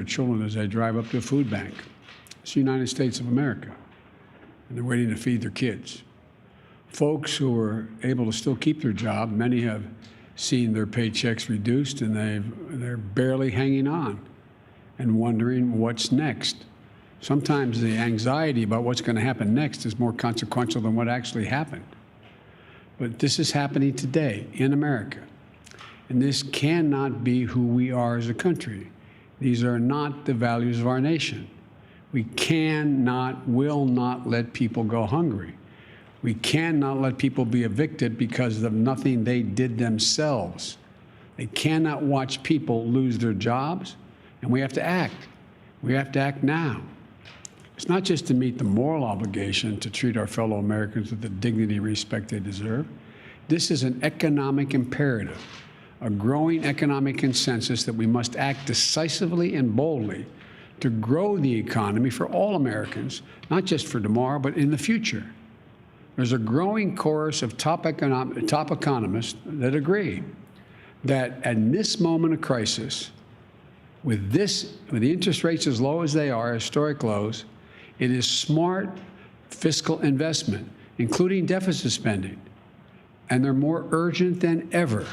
children as they drive up to a food bank. It's the United States of America, and they're waiting to feed their kids. Folks who are able to still keep their job, many have seen their paychecks reduced, and they're barely hanging on and wondering what's next. Sometimes the anxiety about what's going to happen next is more consequential than what actually happened. But this is happening today in America, and this cannot be who we are as a country. These are not the values of our nation. We cannot, will not let people go hungry. We cannot let people be evicted because of nothing they did themselves. They cannot watch people lose their jobs, and we have to act. We have to act now. It's not just to meet the moral obligation to treat our fellow Americans with the dignity and respect they deserve. This is an economic imperative, a growing economic consensus that we must act decisively and boldly to grow the economy for all Americans, not just for tomorrow, but in the future. There's a growing chorus of top economists that agree that at this moment of crisis, with the interest rates as low as they are, historic lows, it is smart fiscal investment, including deficit spending, and they're more urgent than ever.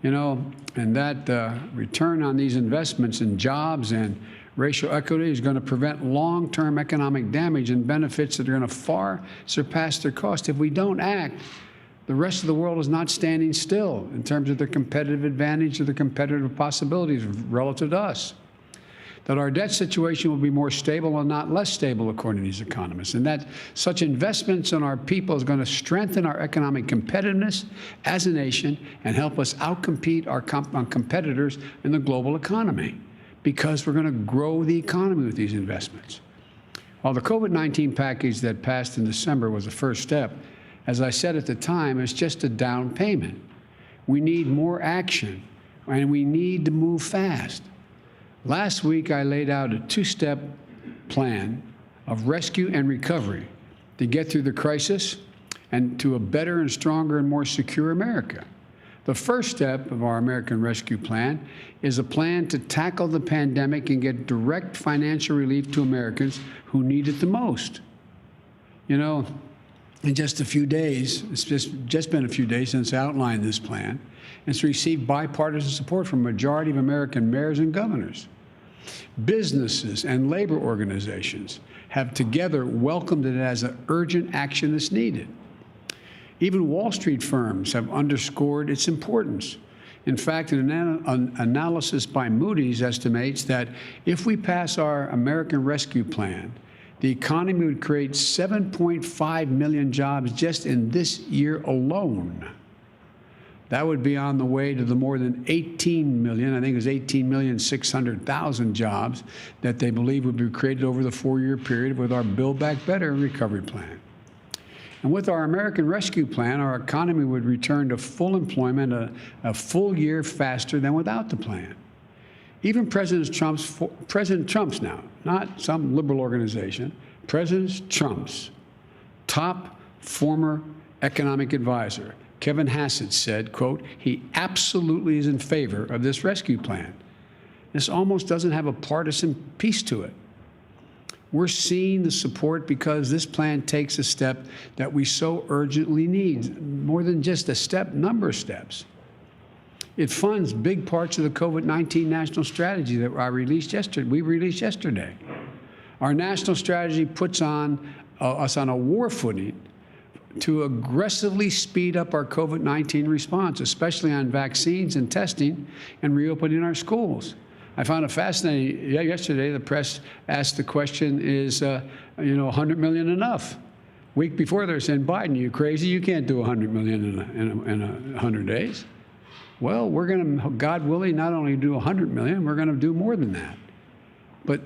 You know, and that return on these investments in jobs and racial equity is going to prevent long-term economic damage and benefits that are going to far surpass their cost. If we don't act, the rest of the world is not standing still in terms of their competitive advantage or the competitive possibilities relative to us. That our debt situation will be more stable and not less stable, according to these economists, and that such investments in our people is going to strengthen our economic competitiveness as a nation and help us outcompete our competitors in the global economy, because we're going to grow the economy with these investments. While the COVID-19 package that passed in December was the first step, as I said at the time, it's just a down payment. We need more action, and we need to move fast. Last week, I laid out a two-step plan of rescue and recovery to get through the crisis and to a better and stronger and more secure America. The first step of our American Rescue Plan is a plan to tackle the pandemic and get direct financial relief to Americans who need it the most. You know, in just a few days, it's just been a few days since I outlined this plan, and it's received bipartisan support from a majority of American mayors and governors. Businesses and labor organizations have together welcomed it as an urgent action that's needed. Even Wall Street firms have underscored its importance. In fact, an analysis by Moody's estimates that if we pass our American Rescue Plan, the economy would create 7.5 million jobs just in this year alone. That would be on the way to the more than 18 million, I think it was 18,600,000 jobs that they believe would be created over the 4-year period with our Build Back Better recovery plan. And with our American Rescue Plan, our economy would return to full employment a full year faster than without the plan. Even President Trump's now, not some liberal organization, President Trump's top former economic advisor, Kevin Hassett, said, quote, he absolutely is in favor of this rescue plan. This almost doesn't have a partisan piece to it. We're seeing the support because this plan takes a step that we so urgently need, more than just a step, number of steps. It funds big parts of the COVID-19 national strategy that we released yesterday. Our national strategy puts us on a war footing to aggressively speed up our COVID-19 response, especially on vaccines and testing and reopening our schools. I found it fascinating. Yesterday, the press asked the question, is 100 million enough? Week before, they're saying, Biden, you crazy? You can't do 100 million in 100 days. Well, we're going to, God willing, not only do 100 million, we're going to do more than that. But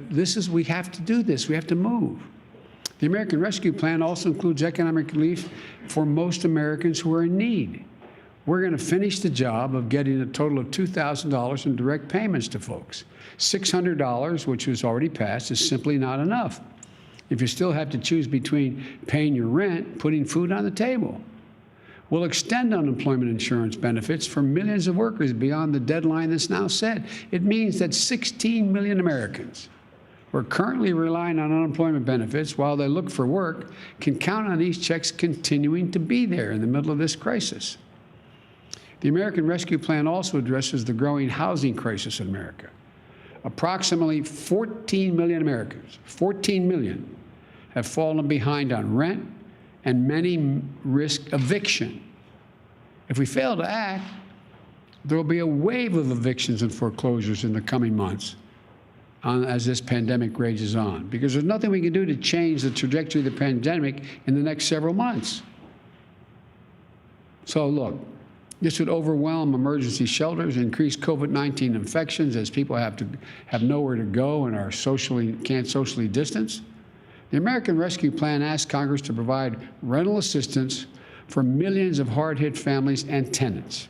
we have to do this. We have to move. The American Rescue Plan also includes economic relief for most Americans who are in need. We're going to finish the job of getting a total of $2,000 in direct payments to folks. $600, which was already passed, is simply not enough if you still have to choose between paying your rent, putting food on the table. We'll extend unemployment insurance benefits for millions of workers beyond the deadline that's now set. It means that 16 million Americans who are currently relying on unemployment benefits while they look for work can count on these checks continuing to be there in the middle of this crisis. The American Rescue Plan also addresses the growing housing crisis in America. Approximately 14 million Americans, 14 million, have fallen behind on rent, and many risk eviction. If we fail to act, there will be a wave of evictions and foreclosures in the coming months as this pandemic rages on, because there's nothing we can do to change the trajectory of the pandemic in the next several months. So look, this would overwhelm emergency shelters, increase COVID-19 infections as people have nowhere to go and can't socially distance. The American Rescue Plan asks Congress to provide rental assistance for millions of hard-hit families and tenants.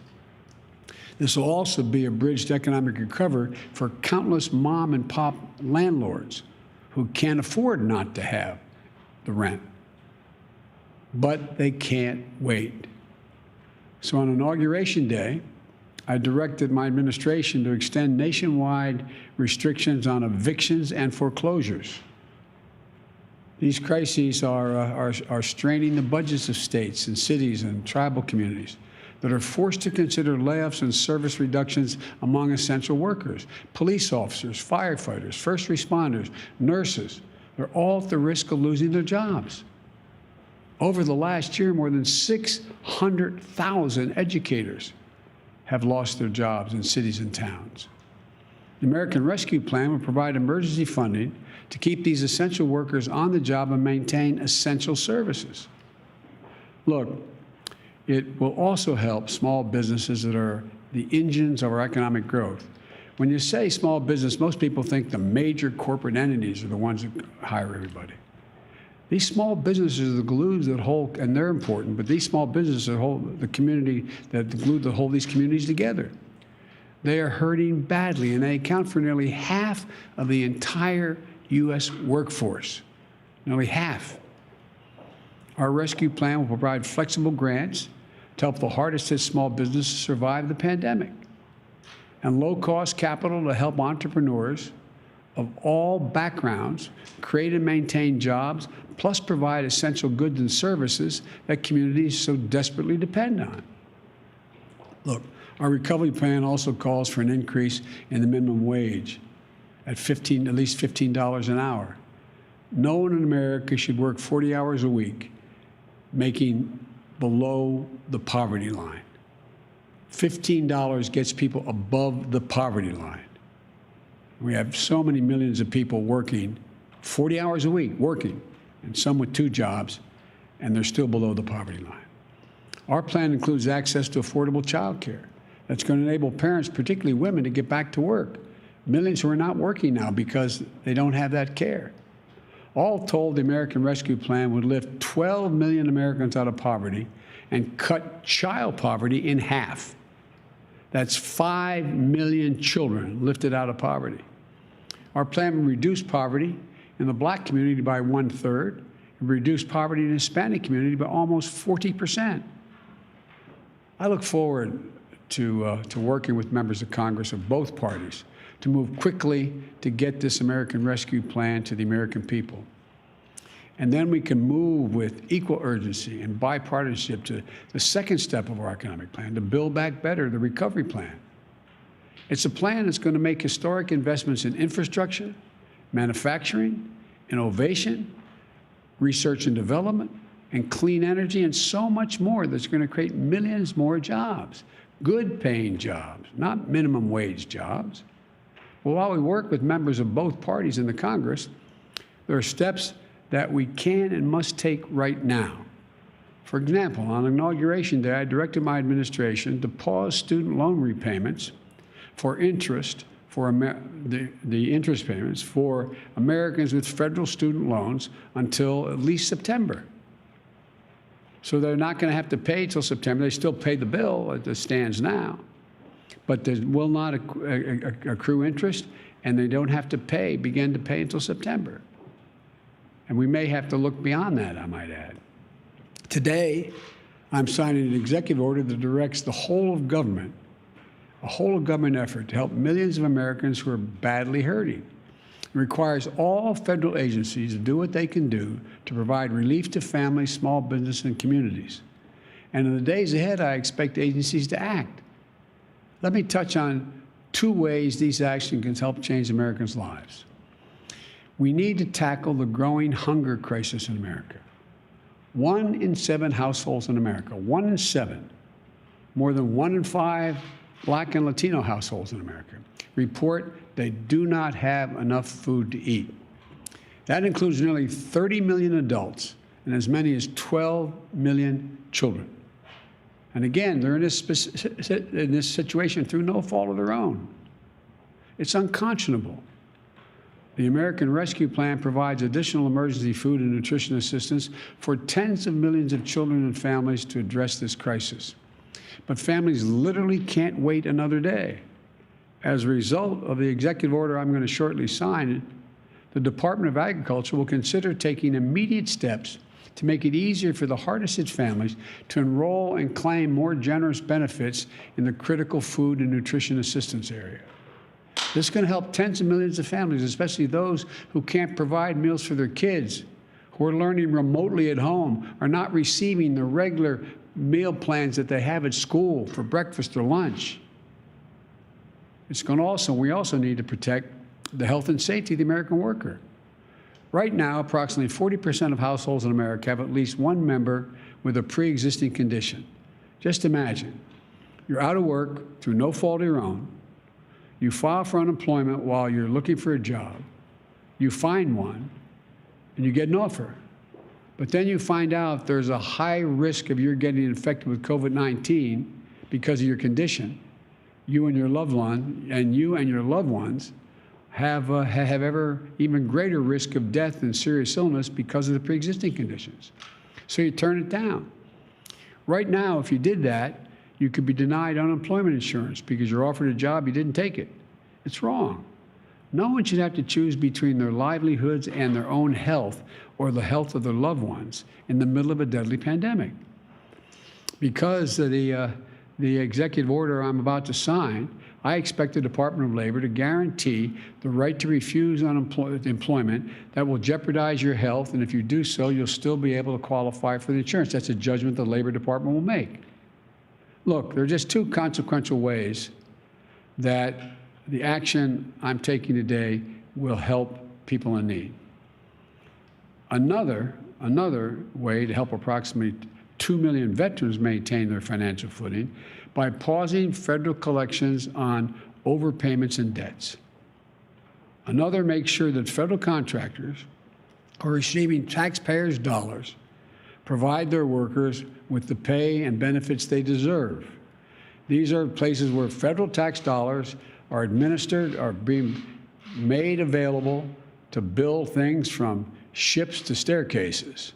This will also be a bridge to economic recovery for countless mom and pop landlords who can't afford not to have the rent. But they can't wait. So on Inauguration Day, I directed my administration to extend nationwide restrictions on evictions and foreclosures. These crises are straining the budgets of states and cities and tribal communities that are forced to consider layoffs and service reductions among essential workers. Police officers, firefighters, first responders, nurses, they're all at the risk of losing their jobs. Over the last year, more than 600,000 educators have lost their jobs in cities and towns. The American Rescue Plan will provide emergency funding to keep these essential workers on the job and maintain essential services. Look, it will also help small businesses that are the engines of our economic growth. When you say small business, most people think the major corporate entities are the ones that hire everybody. These small businesses are the glues that hold, and they're important, but these small businesses hold the community, the glue that hold these communities together. They are hurting badly, and they account for nearly half of the entire U.S. workforce, nearly half. Our rescue plan will provide flexible grants to help the hardest hit small businesses survive the pandemic, and low-cost capital to help entrepreneurs of all backgrounds create and maintain jobs, plus provide essential goods and services that communities so desperately depend on. Look, our recovery plan also calls for an increase in the minimum wage at least $15 an hour. No one in America should work 40 hours a week making below the poverty line. $15 gets people above the poverty line. We have so many millions of people working 40 hours a week, working, and some with 2 jobs, and they're still below the poverty line. Our plan includes access to affordable child care. That's going to enable parents, particularly women, to get back to work. Millions who are not working now because they don't have that care. All told, the American Rescue Plan would lift 12 million Americans out of poverty and cut child poverty in half. That's 5 million children lifted out of poverty. Our plan will reduce poverty in the Black community by 1/3 and reduce poverty in the Hispanic community by almost 40%. I look forward to working with members of Congress of both parties to move quickly to get this American Rescue Plan to the American people. And then we can move with equal urgency and bipartisanship to the second step of our economic plan, to Build Back Better, the recovery plan. It's a plan that's going to make historic investments in infrastructure, manufacturing, innovation, research and development, and clean energy, and so much more that's going to create millions more jobs, good-paying jobs, not minimum wage jobs. Well, while we work with members of both parties in the Congress, there are steps that we can and must take right now. For example, on Inauguration Day, I directed my administration to pause student loan repayments for interest, the interest payments for Americans with federal student loans until at least September. So they're not going to have to pay till September. They still pay the bill as it stands now, but they will not accrue interest, and they don't have to begin to pay until September. And we may have to look beyond that, I might add. Today, I'm signing an executive order that directs the whole of government, a whole of government effort to help millions of Americans who are badly hurting. It requires all federal agencies to do what they can do to provide relief to families, small business, and communities. And in the days ahead, I expect agencies to act. Let me touch on 2 ways these actions can help change Americans' lives. We need to tackle the growing hunger crisis in America. 1 in 7 households in America, 1 in 7, more than 1 in 5 Black and Latino households in America, report they do not have enough food to eat. That includes nearly 30 million adults and as many as 12 million children. And again, they're in this situation through no fault of their own. It's unconscionable. The American Rescue Plan provides additional emergency food and nutrition assistance for tens of millions of children and families to address this crisis. But families literally can't wait another day. As a result of the executive order I'm going to shortly sign, the Department of Agriculture will consider taking immediate steps to make it easier for the hardest hit families to enroll and claim more generous benefits in the critical food and nutrition assistance area. This is going to help tens of millions of families, especially those who can't provide meals for their kids, who are learning remotely at home, are not receiving the regular meal plans that they have at school for breakfast or lunch. We also need to protect the health and safety of the American worker. Right now, approximately 40% of households in America have at least one member with a pre-existing condition. Just imagine, you're out of work through no fault of your own. You file for unemployment while you're looking for a job. You find one, and you get an offer. But then you find out there's a high risk of you getting infected with COVID-19 because of your condition. You and your loved ones have ever even greater risk of death and serious illness because of the pre-existing conditions. So you turn it down. Right now, if you did that, you could be denied unemployment insurance because you're offered a job, you didn't take it. It's wrong. No one should have to choose between their livelihoods and their own health or the health of their loved ones in the middle of a deadly pandemic. Because of the executive order I'm about to sign, I expect the Department of Labor to guarantee the right to refuse employment that will jeopardize your health, and if you do so, you'll still be able to qualify for the insurance. That's a judgment the Labor Department will make. Look, there are just 2 consequential ways that the action I'm taking today will help people in need. Another way to help approximately 2 million veterans maintain their financial footing by pausing federal collections on overpayments and debts. Another makes sure that federal contractors are receiving taxpayers' dollars, provide their workers with the pay and benefits they deserve. These are places where federal tax dollars are administered, are being made available to build things from ships to staircases.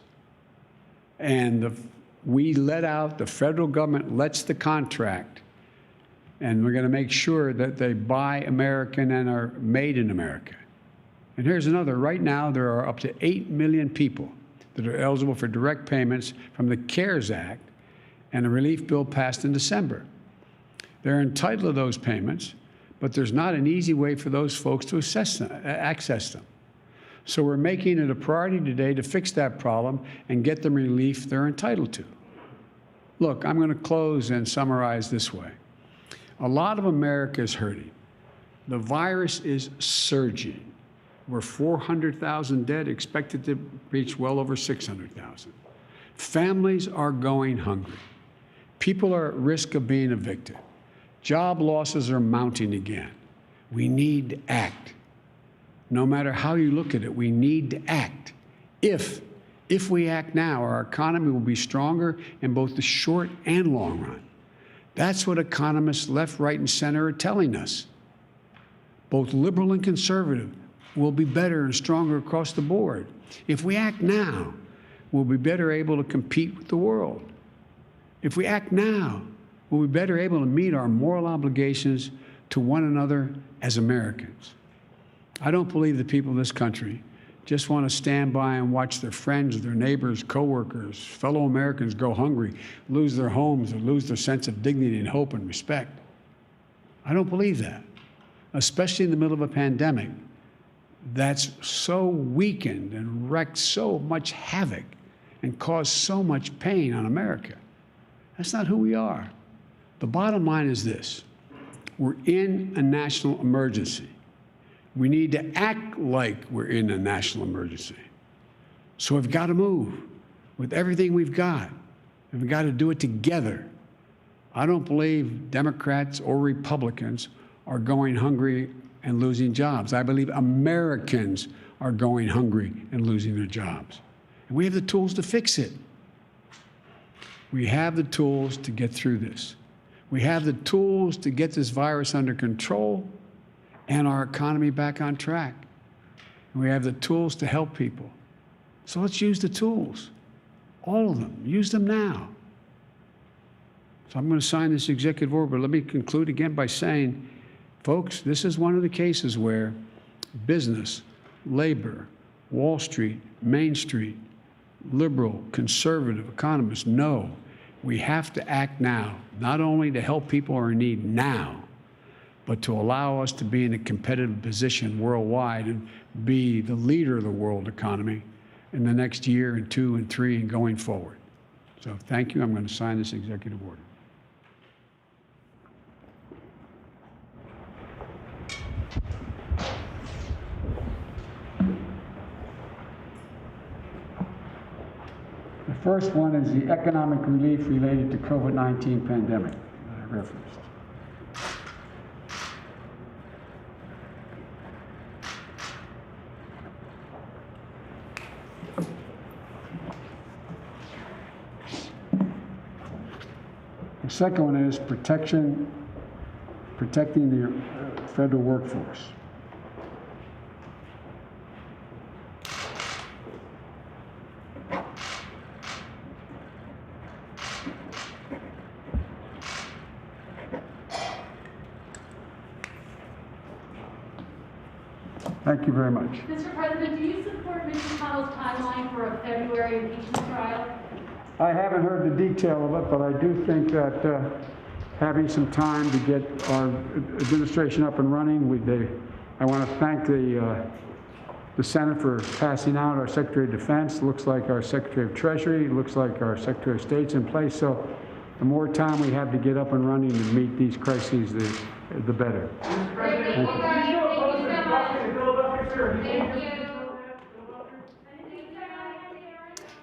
And the federal government lets the contract, and we're going to make sure that they buy American and are made in America. And here's another. Right now, there are up to 8 million people that are eligible for direct payments from the CARES Act and a relief bill passed in December. They're entitled to those payments, but there's not an easy way for those folks to access them. So we're making it a priority today to fix that problem and get them relief they're entitled to. Look, I'm going to close and summarize this way. A lot of America is hurting. The virus is surging. We're 400,000 dead, expected to reach well over 600,000. Families are going hungry. People are at risk of being evicted. Job losses are mounting again. We need to act. No matter how you look at it, we need to act. If we act now, our economy will be stronger in both the short and long run. That's what economists left, right, and center are telling us. Both liberal and conservative will be better and stronger across the board. If we act now, we'll be better able to compete with the world. If we act now, we'll be better able to meet our moral obligations to one another as Americans. I don't believe the people of this country just want to stand by and watch their friends, their neighbors, coworkers, fellow Americans go hungry, lose their homes, or lose their sense of dignity and hope and respect. I don't believe that, especially in the middle of a pandemic that's so weakened and wreaked so much havoc and caused so much pain on America. That's not who we are. The bottom line is this: we're in a national emergency. We need to act like we're in a national emergency. So we've got to move with everything we've got, and we've got to do it together. I don't believe Democrats or Republicans are going hungry and losing jobs. I believe Americans are going hungry and losing their jobs. And we have the tools to fix it. We have the tools to get through this. We have the tools to get this virus under control and our economy back on track. And we have the tools to help people. So let's use the tools, all of them. Use them now. So I'm going to sign this executive order, but let me conclude again by saying, folks, this is one of the cases where business, labor, Wall Street, Main Street, liberal, conservative economists know we have to act now, not only to help people who are in need now, but to allow us to be in a competitive position worldwide and be the leader of the world economy in the next year and 2 and 3 and going forward. So thank you. I'm going to sign this executive order. The first one is the economic relief related to COVID-19 pandemic that I referenced. The second one is protecting the federal workforce. Thank you very much. Mr. President, do you support Mitch McConnell's timeline for a February impeachment trial? I haven't heard the detail of it, but I do think that having some time to get our administration up and running, I want to thank the Senate for passing out our Secretary of Defense. Looks like our Secretary of Treasury. Looks like our Secretary of State's in place. So the more time we have to get up and running and meet these crises, the better. Thank you.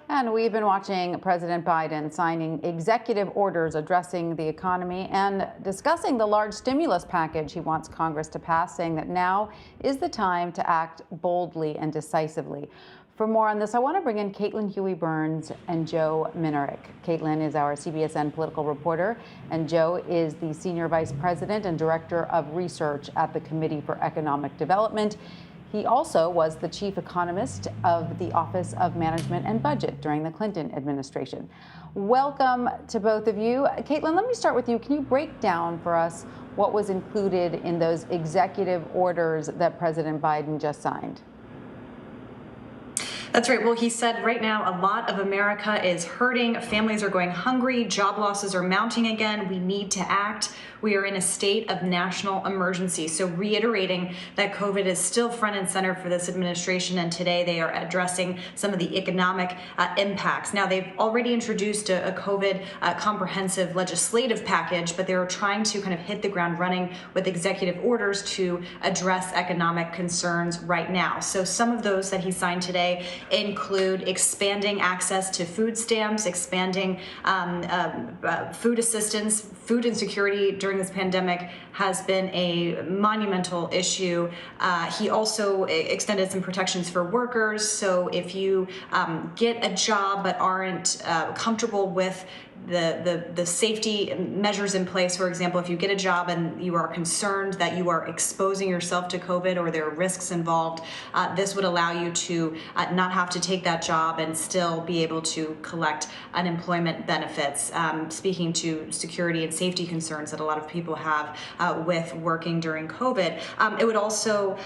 And we've been watching President Biden signing executive orders addressing the economy and discussing the large stimulus package he wants Congress to pass, saying that now is the time to act boldly and decisively. For more on this, I want to bring in Caitlin Huey-Burns and Joe Minarick. Caitlin is our CBSN political reporter, and Joe is the Senior Vice President and Director of Research at the Committee for Economic Development. He also was the chief economist of the Office of Management and Budget during the Clinton administration. Welcome to both of you. Caitlin, let me start with you. Can you break down for us what was included in those executive orders that President Biden just signed? That's right. Well, he said right now a lot of America is hurting. Families are going hungry. Job losses are mounting again. We need to act. We are in a state of national emergency. So reiterating that COVID is still front and center for this administration, and today they are addressing some of the economic impacts. Now, they've already introduced a COVID comprehensive legislative package, but they're trying to kind of hit the ground running with executive orders to address economic concerns right now. So some of those that he signed today include expanding access to food stamps, expanding food assistance. Food insecurity during this pandemic has been a monumental issue. He also extended some protections for workers. So if you get a job but aren't comfortable with the safety measures in place, for example, if you get a job and you are concerned that you are exposing yourself to COVID or there are risks involved, this would allow you to not have to take that job and still be able to collect unemployment benefits, speaking to security and safety concerns that a lot of people have with working during COVID. It would also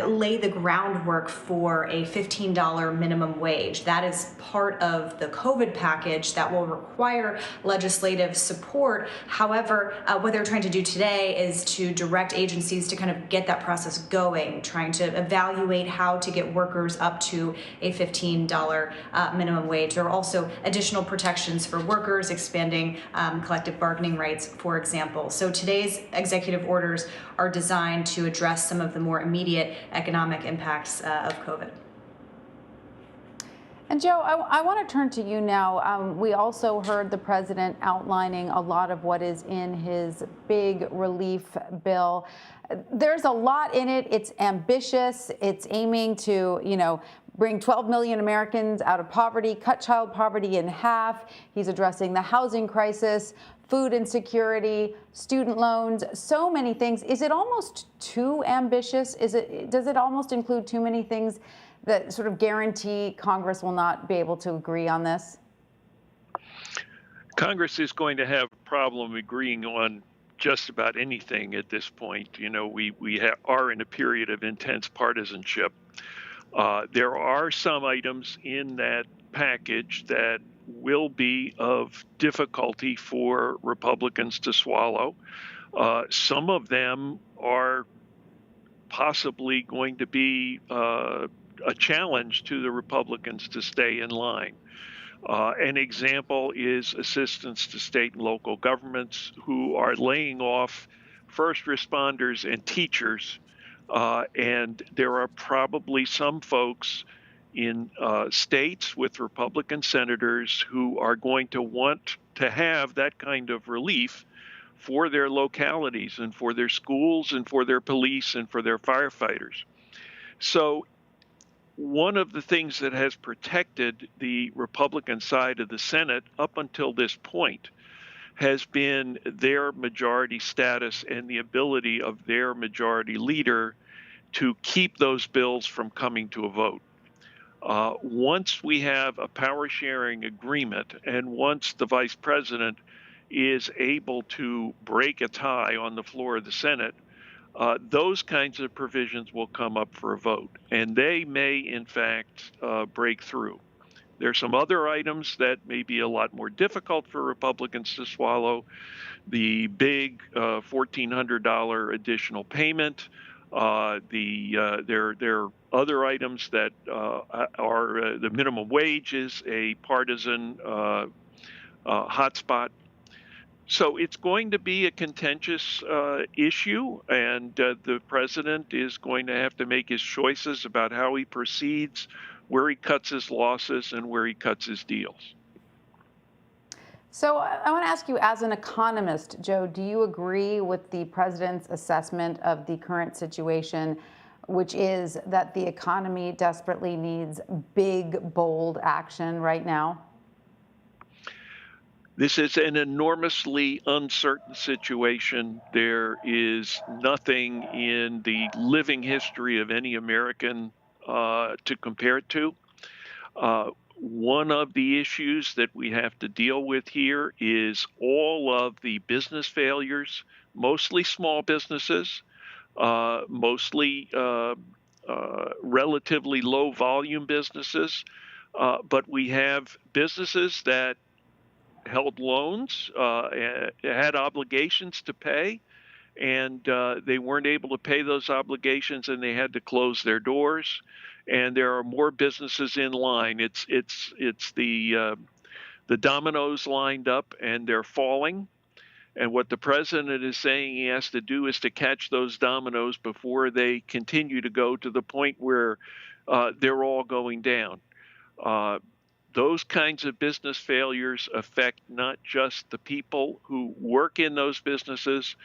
lay the groundwork for a $15 minimum wage. That is part of the COVID package that will require legislative support. However, what they're trying to do today is to direct agencies to kind of get that process going, trying to evaluate how to get workers up to a $15 minimum wage. There are also additional protections for workers, expanding collective bargaining rights, for example. So today's executive orders are designed to address some of the more immediate economic impacts of COVID. And Joe, I want to turn to you now. We also heard the president outlining a lot of what is in his big relief bill. There's a lot in it. It's ambitious. It's aiming to, bring 12 million Americans out of poverty, cut child poverty in half. He's addressing the housing crisis, food insecurity, student loans, so many things. Is it almost too ambitious? Does it almost include too many things that sort of guarantee Congress will not be able to agree on this? Congress is going to have a problem agreeing on just about anything at this point. We are in a period of intense partisanship. There are some items in that package that will be of difficulty for Republicans to swallow. Some of them are possibly going to be a challenge to the Republicans to stay in line. An example is assistance to state and local governments who are laying off first responders and teachers. And there are probably some folks in states with Republican senators who are going to want to have that kind of relief for their localities and for their schools and for their police and for their firefighters. So one of the things that has protected the Republican side of the Senate up until this point has been their majority status and the ability of their majority leader to keep those bills from coming to a vote. Once we have a power sharing agreement and once the vice president is able to break a tie on the floor of the Senate, those kinds of provisions will come up for a vote, and they may, in fact, break through. There are some other items that may be a lot more difficult for Republicans to swallow. The big $1,400 additional payment. There are other items that are the minimum wage is a partisan hotspot. So it's going to be a contentious issue, and the president is going to have to make his choices about how he proceeds, where he cuts his losses, and where he cuts his deals. So I want to ask you, as an economist, Joe, do you agree with the president's assessment of the current situation, which is that the economy desperately needs big, bold action right now? This is an enormously uncertain situation. There is nothing in the living history of any American to compare it to. One of the issues that we have to deal with here is all of the business failures, mostly small businesses, mostly relatively low volume businesses, but we have businesses that held loans, had obligations to pay, and they weren't able to pay those obligations, and they had to close their doors. And there are more businesses in line. It's the dominoes lined up, and they're falling. And what the president is saying he has to do is to catch those dominoes before they continue to go to the point where they're all going down. Those kinds of business failures affect not just the people who work in those businesses,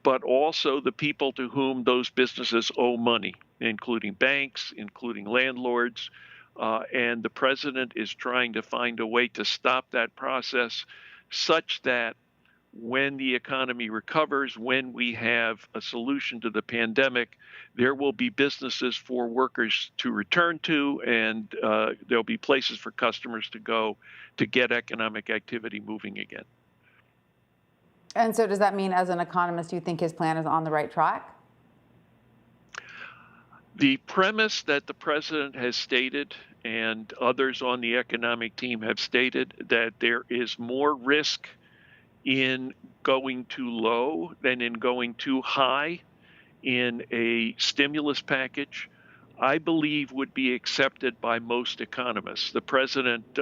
but also the people to whom those businesses owe money, including banks, including landlords. And the president is trying to find a way to stop that process such that when the economy recovers, when we have a solution to the pandemic, there will be businesses for workers to return to, and there'll be places for customers to go to get economic activity moving again. And so does that mean, as an economist, you think his plan is on the right track? The premise that the president has stated and others on the economic team have stated that there is more risk in going too low than in going too high in a stimulus package, I believe would be accepted by most economists. The president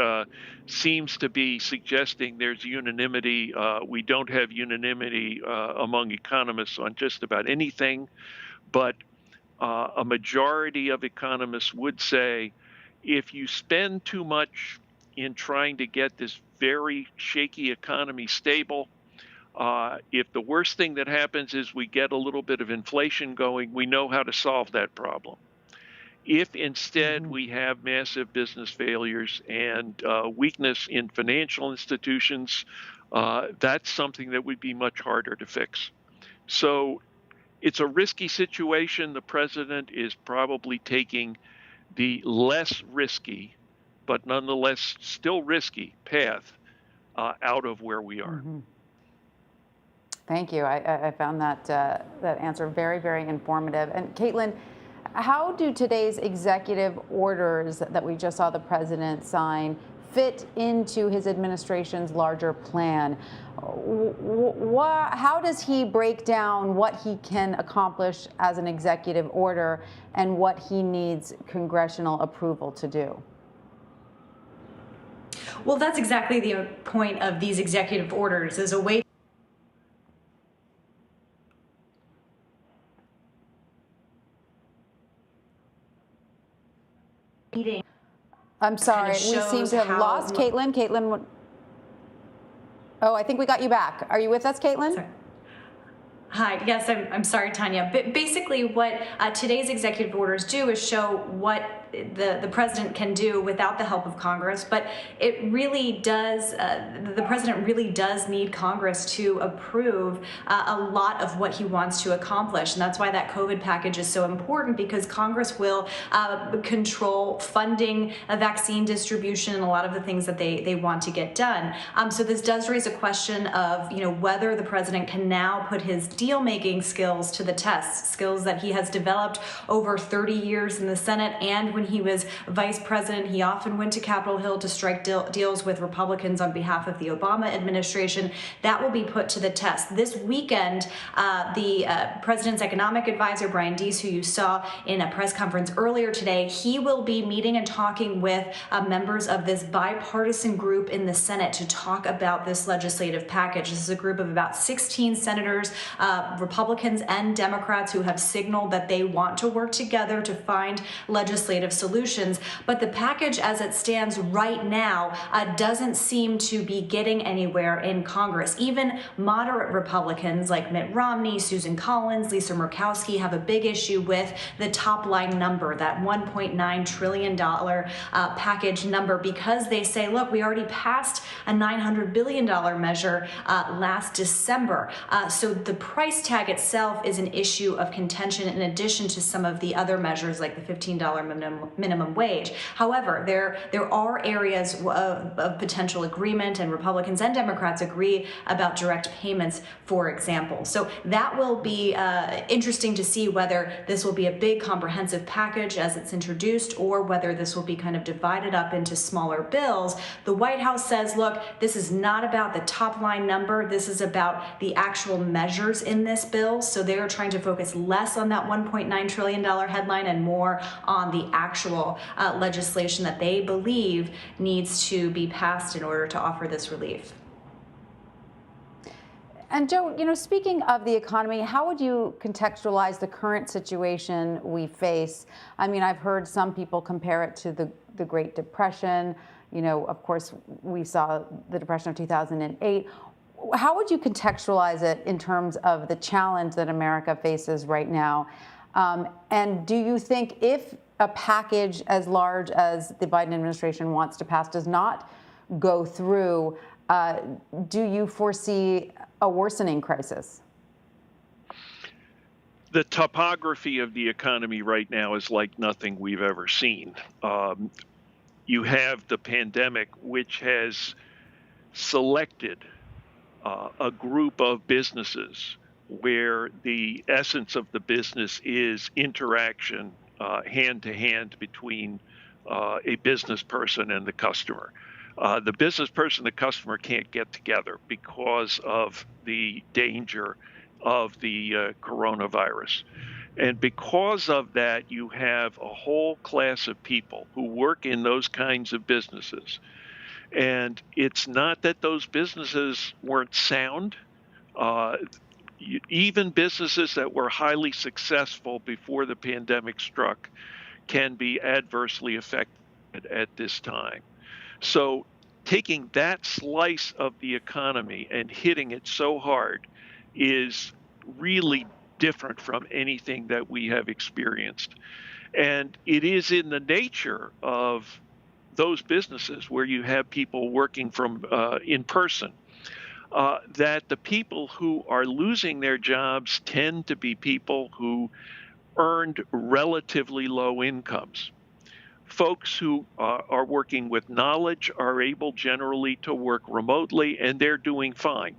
seems to be suggesting there's unanimity. We don't have unanimity among economists on just about anything, but a majority of economists would say if you spend too much in trying to get this very shaky economy stable, if the worst thing that happens is we get a little bit of inflation going, we know how to solve that problem. If instead we have massive business failures and weakness in financial institutions, that's something that would be much harder to fix. So it's a risky situation. The president is probably taking the less risky, but nonetheless still risky path out of where we are. Thank you. I found that answer very, very informative. And Caitlin, how do today's executive orders that we just saw the president sign fit into his administration's larger plan? How does he break down what he can accomplish as an executive order and what he needs congressional approval to do? Well, that's exactly the point of these executive orders, as a way meeting. I'm sorry, we seem to have lost Caitlin. Caitlin, oh, I think we got you back. Are you with us, Caitlin? Sorry. Hi, yes, I'm sorry, Tanya. But basically what today's executive orders do is show what the president can do without the help of Congress, but it really does, the president really does need Congress to approve a lot of what he wants to accomplish. And that's why that COVID package is so important, because Congress will control funding, vaccine distribution, and a lot of the things that they want to get done. So this does raise a question of, whether the president can now put his deal-making skills to the test, skills that he has developed over 30 years in the Senate. And when he was vice president, he often went to Capitol Hill to strike deals with Republicans on behalf of the Obama administration. That will be put to the test. This weekend, the president's economic advisor, Brian Deese, who you saw in a press conference earlier today, he will be meeting and talking with members of this bipartisan group in the Senate to talk about this legislative package. This is a group of about 16 senators, Republicans and Democrats, who have signaled that they want to work together to find legislative solutions. But the package as it stands right now doesn't seem to be getting anywhere in Congress. Even moderate Republicans like Mitt Romney, Susan Collins, Lisa Murkowski have a big issue with the top line number, that $1.9 trillion package number, because they say, look, we already passed a $900 billion measure last December. So the price tag itself is an issue of contention, in addition to some of the other measures like the $15 minimum wage. However, there are areas of potential agreement, and Republicans and Democrats agree about direct payments, for example. So that will be interesting to see whether this will be a big comprehensive package as it's introduced, or whether this will be kind of divided up into smaller bills. The White House says, look, this is not about the top line number. This is about the actual measures in this bill. So they are trying to focus less on that $1.9 trillion headline and more on the actual legislation that they believe needs to be passed in order to offer this relief. And Joe, speaking of the economy, how would you contextualize the current situation we face? I mean, I've heard some people compare it to the Great Depression. Of course, we saw the Depression of 2008. How would you contextualize it in terms of the challenge that America faces right now? And do you think if a package as large as the Biden administration wants to pass does not go through, do you foresee a worsening crisis? The topography of the economy right now is like nothing we've ever seen. You have the pandemic, which has selected a group of businesses where the essence of the business is interaction hand to hand between a business person and the customer. The business person and the customer can't get together because of the danger of the coronavirus. And because of that, you have a whole class of people who work in those kinds of businesses. And it's not that those businesses weren't sound. Even businesses that were highly successful before the pandemic struck can be adversely affected at this time. So taking that slice of the economy and hitting it so hard is really different from anything that we have experienced. And it is in the nature of those businesses where you have people working from in person that the people who are losing their jobs tend to be people who earned relatively low incomes. Folks who are working with knowledge are able generally to work remotely, and they're doing fine.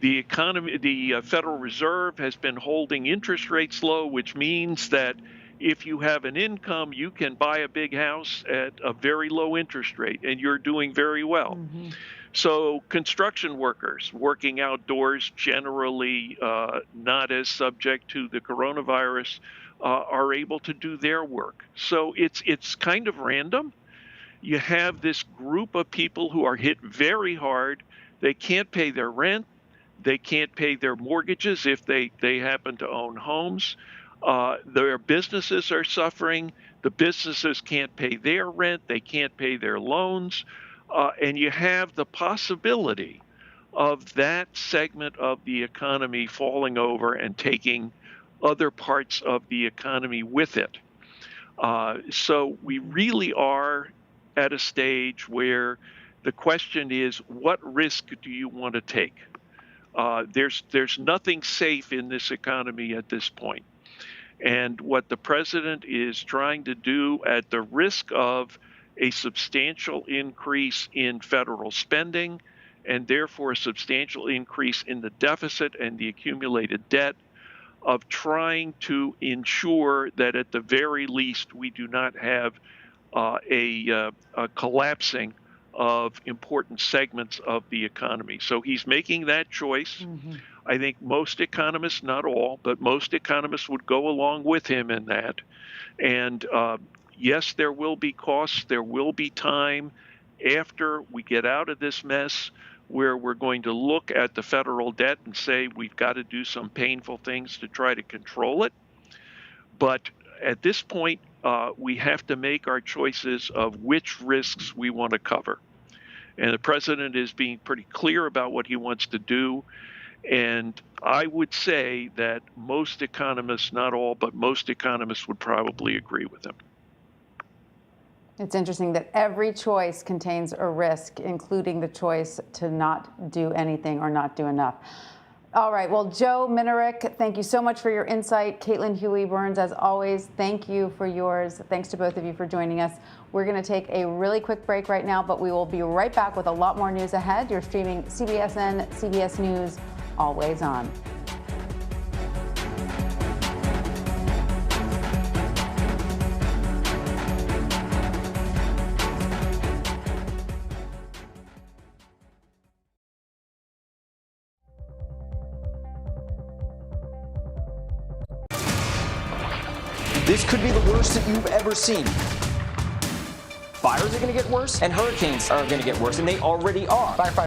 The economy, the Federal Reserve has been holding interest rates low, which means that if you have an income, you can buy a big house at a very low interest rate, and you're doing very well. Mm-hmm. So construction workers working outdoors, generally not as subject to the coronavirus, are able to do their work. So it's kind of random. You have this group of people who are hit very hard. They can't pay their rent. They can't pay their mortgages if they happen to own homes. Their businesses are suffering. The businesses can't pay their rent. They can't pay their loans. And you have the possibility of that segment of the economy falling over and taking other parts of the economy with it. So we really are at a stage where the question is, what risk do you want to take? There's nothing safe in this economy at this point. And what the president is trying to do, at the risk of a substantial increase in federal spending and therefore a substantial increase in the deficit and the accumulated debt, of trying to ensure that at the very least we do not have a collapsing of important segments of the economy. So he's making that choice. Mm-hmm. I think most economists, not all, but most economists would go along with him in that. And yes, there will be costs. There will be time after we get out of this mess where we're going to look at the federal debt and say we've got to do some painful things to try to control it. But at this point, we have to make our choices of which risks we want to cover. And the president is being pretty clear about what he wants to do. And I would say that most economists, not all, but most economists would probably agree with him. It's interesting that every choice contains a risk, including the choice to not do anything or not do enough. All right. Well, Joe Minerick, thank you so much for your insight. Caitlin Huey-Burns, as always, thank you for yours. Thanks to both of you for joining us. We're going to take a really quick break right now, but we will be right back with a lot more news ahead. You're streaming CBSN, CBS News, always on. This could be the worst that you've ever seen. Fires are going to get worse, and hurricanes are going to get worse, and they already are. Firefighters